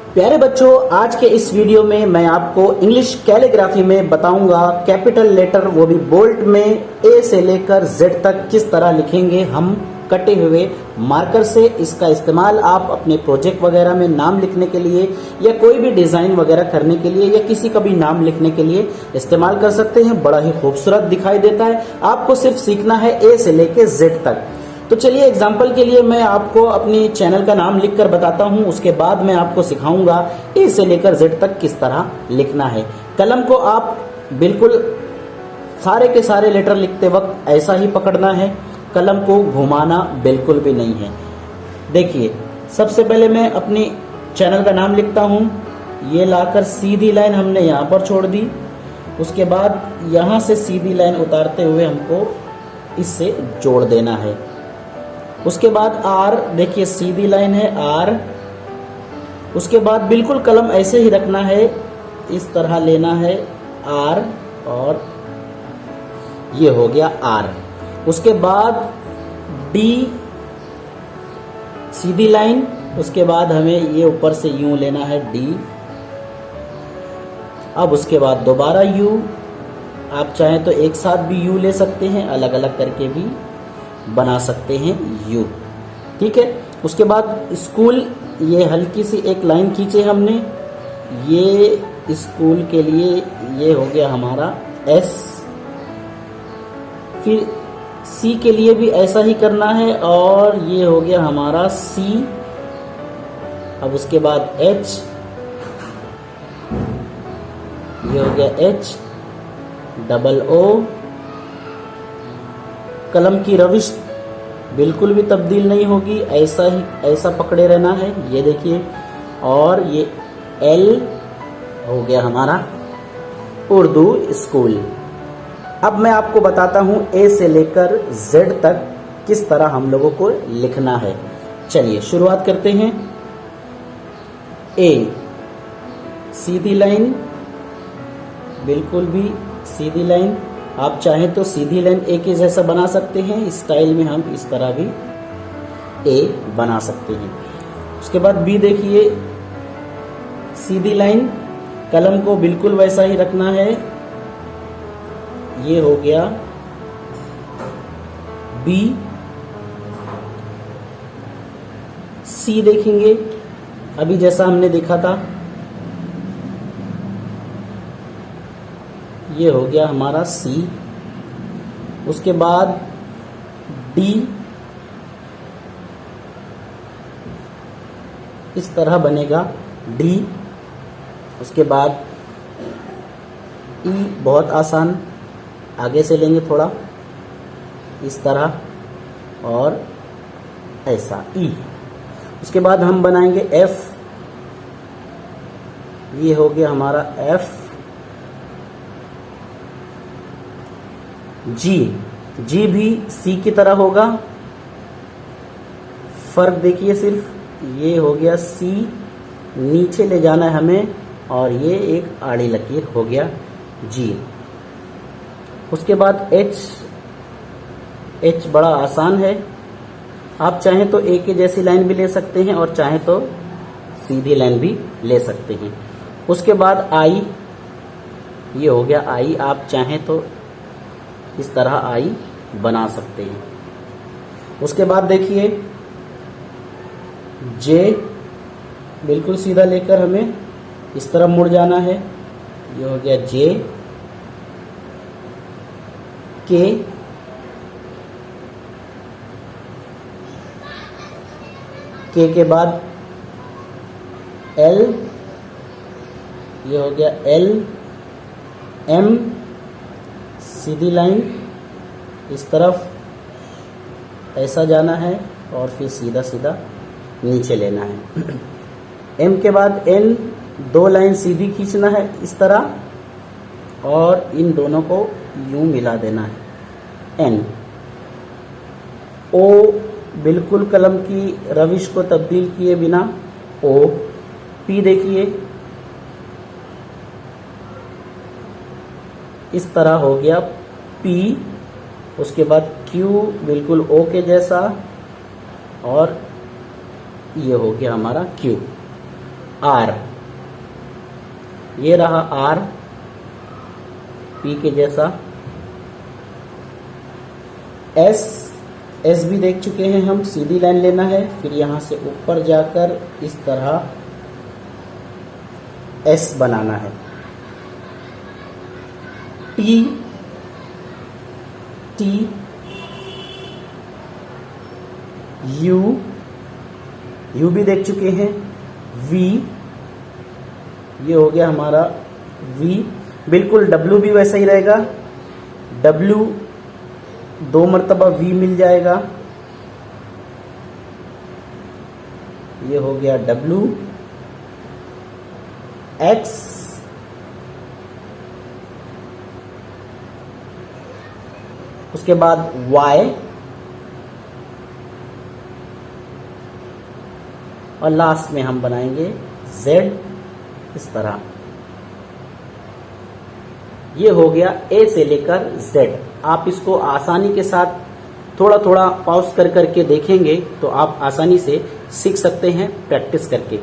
प्यारे बच्चों, आज के इस वीडियो में मैं आपको इंग्लिश कैलीग्राफी में बताऊंगा कैपिटल लेटर वो भी बोल्ड में ए से लेकर जेड तक किस तरह लिखेंगे हम कटे हुए मार्कर से। इसका इस्तेमाल आप अपने प्रोजेक्ट वगैरह में नाम लिखने के लिए या कोई भी डिजाइन वगैरह करने के लिए या किसी का भी नाम लिखने के लिए इस्तेमाल कर सकते हैं। बड़ा ही खूबसूरत दिखाई देता है। आपको सिर्फ सीखना है ए से लेकर जेड तक। तो चलिए एग्जाम्पल के लिए मैं आपको अपनी चैनल का नाम लिखकर बताता हूं, उसके बाद मैं आपको सिखाऊंगा ए से लेकर जेड तक किस तरह लिखना है। कलम को आप बिल्कुल सारे के सारे लेटर लिखते वक्त ऐसा ही पकड़ना है, कलम को घुमाना बिल्कुल भी नहीं है। देखिए, सबसे पहले मैं अपनी चैनल का नाम लिखता हूं। ये लाकर सीधी लाइन हमने यहाँ पर छोड़ दी। उसके बाद यहाँ से सीधी लाइन उतारते हुए हमको इससे जोड़ देना है। उसके बाद आर, देखिए सीधी लाइन है आर। उसके बाद बिल्कुल कलम ऐसे ही रखना है, इस तरह लेना है आर, और ये हो गया आर। उसके बाद डी सीधी लाइन, उसके बाद हमें ये ऊपर से यू लेना है डी। अब उसके बाद दोबारा यू, आप चाहें तो एक साथ भी यू ले सकते हैं, अलग अलग करके भी बना सकते हैं यू, ठीक है। उसके बाद स्कूल, ये हल्की सी एक लाइन खींचे हमने, ये स्कूल के लिए ये हो गया हमारा एस। फिर सी के लिए भी ऐसा ही करना है और ये हो गया हमारा सी। अब उसके बाद एच, ये हो गया एच डबल ओ। कलम की रविश बिल्कुल भी तब्दील नहीं होगी, ऐसा ही ऐसा पकड़े रहना है, ये देखिए। और ये एल हो गया हमारा उर्दू स्कूल। अब मैं आपको बताता हूं ए से लेकर जेड तक किस तरह हम लोगों को लिखना है। चलिए शुरुआत करते हैं। ए सीधी लाइन, बिल्कुल भी सीधी लाइन। आप चाहें तो सीधी लाइन ए के जैसा बना सकते हैं, इस स्टाइल में हम इस तरह भी ए बना सकते हैं। उसके बाद बी, देखिए सीधी लाइन, कलम को बिल्कुल वैसा ही रखना है, ये हो गया बी। सी देखेंगे अभी जैसा हमने देखा था, ये हो गया हमारा सी। उसके बाद डी, इस तरह बनेगा डी। उसके बाद ई, बहुत आसान, आगे से लेंगे थोड़ा इस तरह और ऐसा ई। उसके बाद हम बनाएंगे एफ, ये हो गया हमारा एफ। जी, जी भी सी की तरह होगा, फर्क देखिए सिर्फ, ये हो गया सी, नीचे ले जाना है हमें और ये एक आड़ी लकीर हो गया जी। उसके बाद एच, एच बड़ा आसान है, आप चाहें तो ए के जैसी लाइन भी ले सकते हैं और चाहें तो सीधी लाइन भी ले सकते हैं। उसके बाद आई, ये हो गया आई, आप चाहें तो इस तरह आई बना सकते हैं। उसके बाद देखिए जे, बिल्कुल सीधा लेकर हमें इस तरफ मुड़ जाना है, ये हो गया जे। के, के बाद एल, ये हो गया एल। एम सीधी लाइन, इस तरफ ऐसा जाना है और फिर सीधा सीधा नीचे लेना है। एम के बाद एन, दो लाइन सीधी खींचना है इस तरह और इन दोनों को यूं मिला देना है। एन। ओ, बिल्कुल कलम की रविश को तब्दील किए बिना ओ। पी देखिए इस तरह हो गया पी। उसके बाद क्यू, बिल्कुल ओ के जैसा, और ये हो गया हमारा क्यू। आर, ये रहा आर, पी के जैसा। एस, एस भी देख चुके हैं हम, सीधी लाइन लेना है, फिर यहां से ऊपर जाकर इस तरह एस बनाना है। टी, टी, यू, यू भी देख चुके हैं। वी, ये हो गया हमारा वी। बिल्कुल डब्ल्यू भी वैसा ही रहेगा, डब्ल्यू 2 मरतबा वी मिल जाएगा, ये हो गया डब्ल्यू। एक्स, उसके बाद वाई, और लास्ट में हम बनाएंगे जेड, इस तरह। ये हो गया ए से लेकर जेड। आप इसको आसानी के साथ थोड़ा थोड़ा पॉज कर करके देखेंगे तो आप आसानी से सीख सकते हैं प्रैक्टिस करके।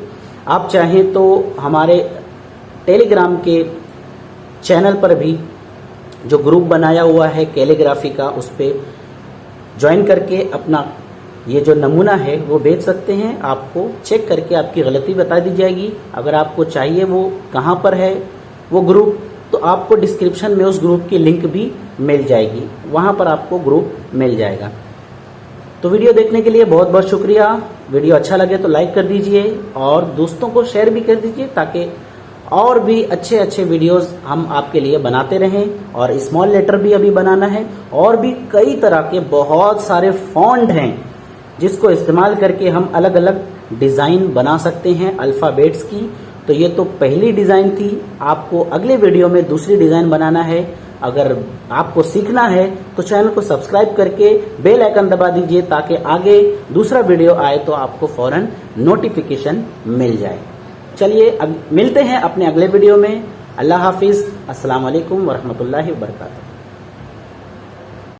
आप चाहें तो हमारे टेलीग्राम के चैनल पर भी जो ग्रुप बनाया हुआ है कैलीग्राफी का, उस पर ज्वाइन करके अपना ये जो नमूना है वो भेज सकते हैं। आपको चेक करके आपकी गलती बता दी जाएगी। अगर आपको चाहिए वो कहाँ पर है वो ग्रुप, तो आपको डिस्क्रिप्शन में उस ग्रुप की लिंक भी मिल जाएगी, वहाँ पर आपको ग्रुप मिल जाएगा। तो वीडियो देखने के लिए बहुत बहुत शुक्रिया। वीडियो अच्छा लगे तो लाइक कर दीजिए और दोस्तों को शेयर भी कर दीजिए, ताकि और भी अच्छे अच्छे वीडियोस हम आपके लिए बनाते रहें। और स्मॉल लेटर भी अभी बनाना है, और भी कई तरह के बहुत सारे फॉन्ट हैं जिसको इस्तेमाल करके हम अलग अलग डिज़ाइन बना सकते हैं अल्फ़ाबेट्स की। तो ये तो पहली डिज़ाइन थी, आपको अगले वीडियो में दूसरी डिज़ाइन बनाना है। अगर आपको सीखना है तो चैनल को सब्सक्राइब करके बेल आइकन दबा दीजिए, ताकि आगे दूसरा वीडियो आए तो आपको फौरन नोटिफिकेशन मिल जाए। चलिए अब मिलते हैं अपने अगले वीडियो में। अल्लाह हाफिज़, अस्सलाम वालेकुम वरहमतुल्लाहि वबरकातुहू।